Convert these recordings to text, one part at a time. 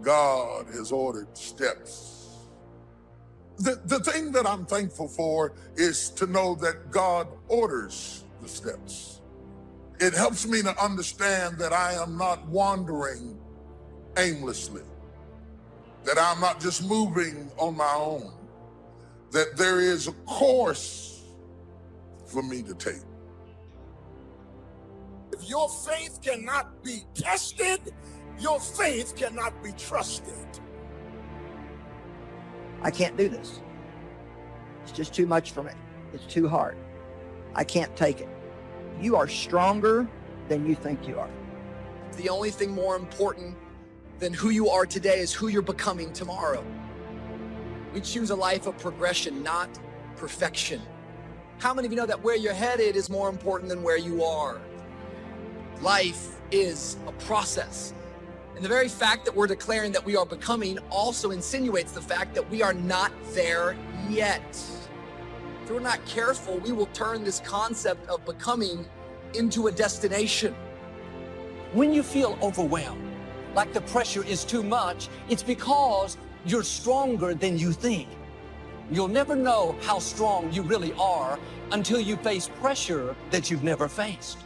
God has ordered steps. The thing that I'm thankful for is to know that God orders the steps. It helps me to understand that I am not wandering aimlessly, that I'm not just moving on my own, that there is a course for me to take. If your faith cannot be tested, your faith cannot be trusted. I can't do this. It's just too much for me. It's too hard. I can't take it. You are stronger than you think you are. The only thing more important than who you are today is who you're becoming tomorrow. We choose a life of progression, not perfection. How many of you know that where you're headed is more important than where you are? Life is a process. And the very fact that we're declaring that we are becoming also insinuates the fact that we are not there yet. If we're not careful, we will turn this concept of becoming into a destination. When you feel overwhelmed, like the pressure is too much, it's because you're stronger than you think. You'll never know how strong you really are until you face pressure that you've never faced.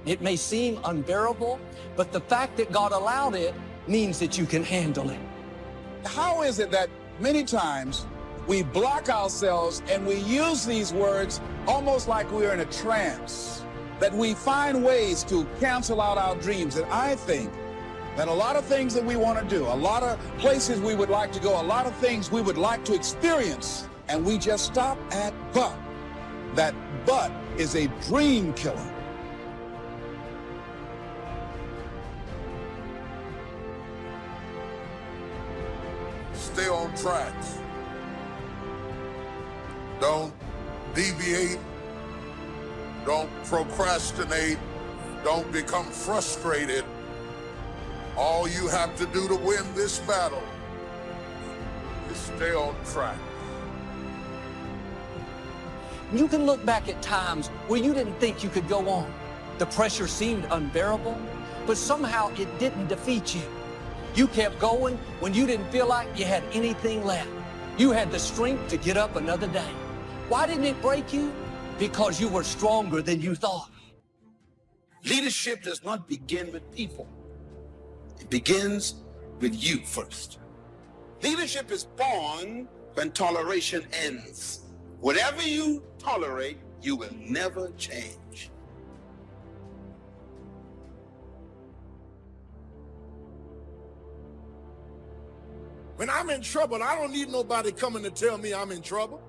It may seem unbearable, but the fact that God allowed it means that you can handle it. How is it that many times we block ourselves and we use these words almost like we're in a trance, that we find ways to cancel out our dreams? And I think that a lot of things that we want to do, a lot of places we would like to go, a lot of things we would like to experience, and we just stop at but. That but is a dream killer. Stay on track. Don't deviate. Don't procrastinate. Don't become frustrated. All you have to do to win this battle is stay on track. You can look back at times where you didn't think you could go on. The pressure seemed unbearable, but somehow it didn't defeat you. You kept going when you didn't feel like you had anything left. You had the strength to get up another day. Why didn't it break you? Because you were stronger than you thought. Leadership does not begin with people. It begins with you first. Leadership is born when toleration ends. Whatever you tolerate, you will never change. When I'm in trouble, I don't need nobody coming to tell me I'm in trouble.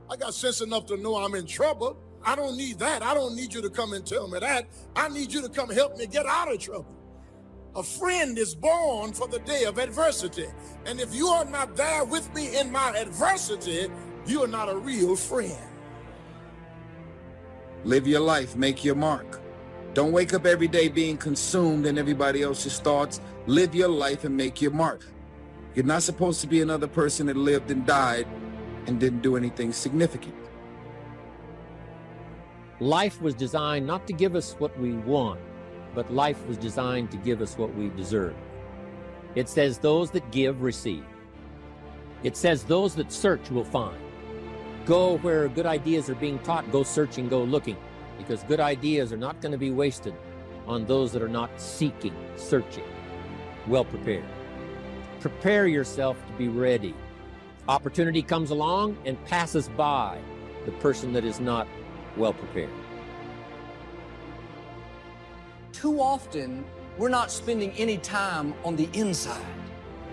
I got sense enough to know I'm in trouble. I don't need that. I don't need you to come and tell me that. I need you to come help me get out of trouble. A friend is born for the day of adversity. And if you are not there with me in my adversity, you are not a real friend. Live your life, make your mark. Don't wake up every day being consumed in everybody else's thoughts. Live your life and make your mark. You're not supposed to be another person that lived and died and didn't do anything significant. Life was designed not to give us what we want, but life was designed to give us what we deserve. It says those that give, receive. It says those that search will find. Go where good ideas are being taught, go searching, go looking, because good ideas are not going to be wasted on those that are not seeking, searching, well prepared. Prepare yourself to be ready. Opportunity comes along and passes by the person that is not well prepared. Too often, we're not spending any time on the inside.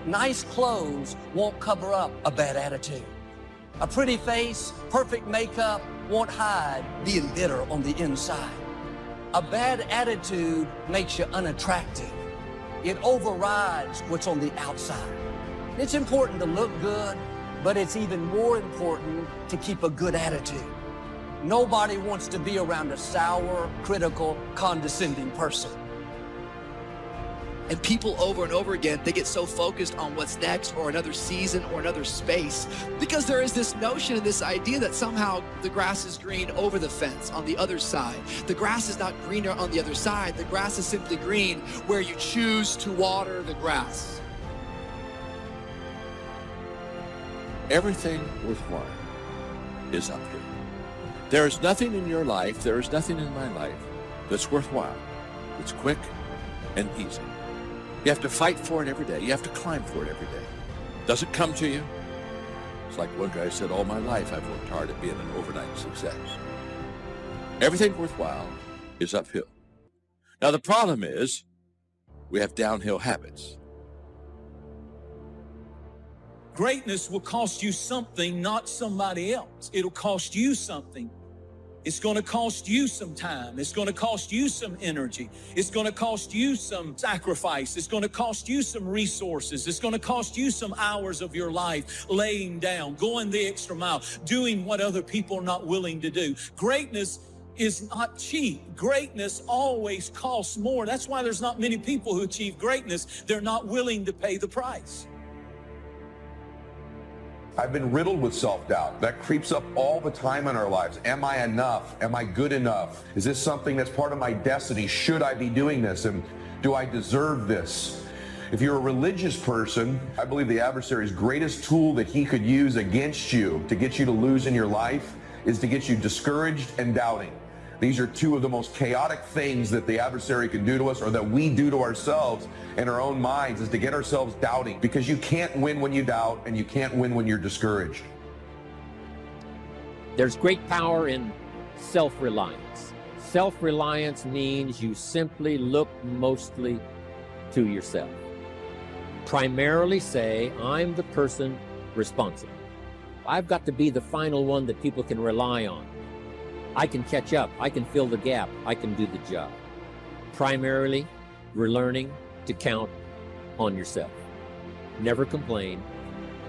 Nice clothes won't cover up a bad attitude. A pretty face, perfect makeup won't hide being bitter on the inside. A bad attitude makes you unattractive. It overrides what's on the outside. It's important to look good, but it's even more important to keep a good attitude. Nobody wants to be around a sour, critical, condescending person. And people over and over again, they get so focused on what's next or another season or another space because there is this notion and this idea that somehow the grass is green over the fence on the other side. The grass is not greener on the other side. The grass is simply green where you choose to water the grass. everything worthwhile is uphill. There is nothing in your life, there is nothing in my life that's worthwhile. It's quick and easy. You have to fight for it every day. You have to climb for it every day. Does it come to you? It's like one guy said, all my life I've worked hard at being an overnight success. Everything worthwhile is uphill. Now the problem is we have downhill habits. Greatness will cost you something, not somebody else. It'll cost you something. It's going to cost you some time. It's going to cost you some energy. It's going to cost you some sacrifice. It's going to cost you some resources. It's going to cost you some hours of your life laying down, going the extra mile, doing what other people are not willing to do. Greatness is not cheap. Greatness always costs more. That's why there's not many people who achieve greatness. They're not willing to pay the price. I've been riddled with self-doubt. That creeps up all the time in our lives. Am I enough? Am I good enough? Is this something that's part of my destiny? Should I be doing this? And do I deserve this? If you're a religious person, I believe the adversary's greatest tool that he could use against you to get you to lose in your life is to get you discouraged and doubting. These are two of the most chaotic things that the adversary can do to us, or that we do to ourselves in our own minds, is to get ourselves doubting, because you can't win when you doubt and you can't win when you're discouraged. There's great power in self-reliance. Self-reliance means you simply look mostly to yourself. Primarily say, I'm the person responsible. I've got to be the final one that people can rely on. I can catch up, I can fill the gap, I can do the job. Primarily, we're learning to count on yourself. Never complain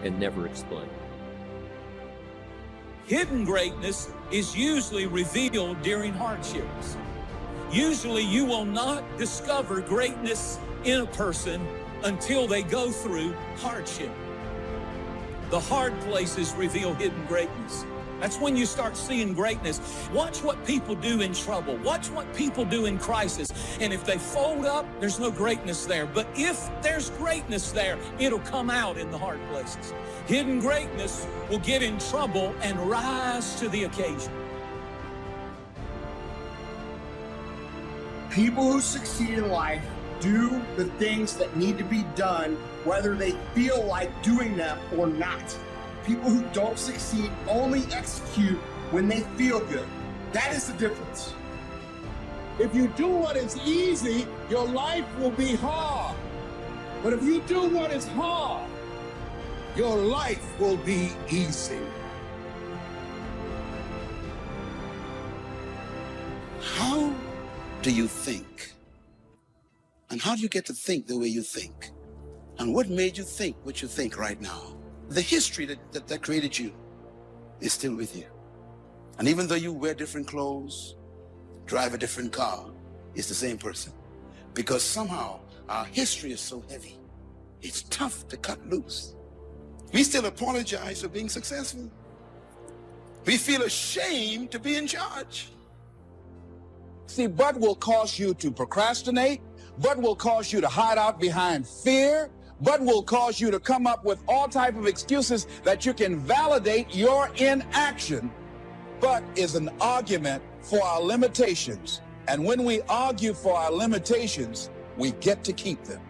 and never explain. Hidden greatness is usually revealed during hardships. Usually you will not discover greatness in a person until they go through hardship. The hard places reveal hidden greatness. That's when you start seeing greatness. Watch what people do in trouble. Watch what people do in crisis. And if they fold up, there's no greatness there. But if there's greatness there, it'll come out in the hard places. Hidden greatness will get in trouble and rise to the occasion. People who succeed in life do the things that need to be done, whether they feel like doing them or not. People who don't succeed only execute when they feel good. That is the difference. If you do what is easy, your life will be hard. But if you do what is hard, your life will be easy. How do you think? And how do you get to think the way you think? And what made you think what you think right now? The history that created you is still with you. And even though you wear different clothes, drive a different car, it's the same person. Because somehow our history is so heavy, it's tough to cut loose. We still apologize for being successful. We feel ashamed to be in charge. See, but will cause you to procrastinate, but will cause you to hide out behind fear, but will cause you to come up with all type of excuses that you can validate your inaction. But is an argument for our limitations. And when we argue for our limitations, we get to keep them.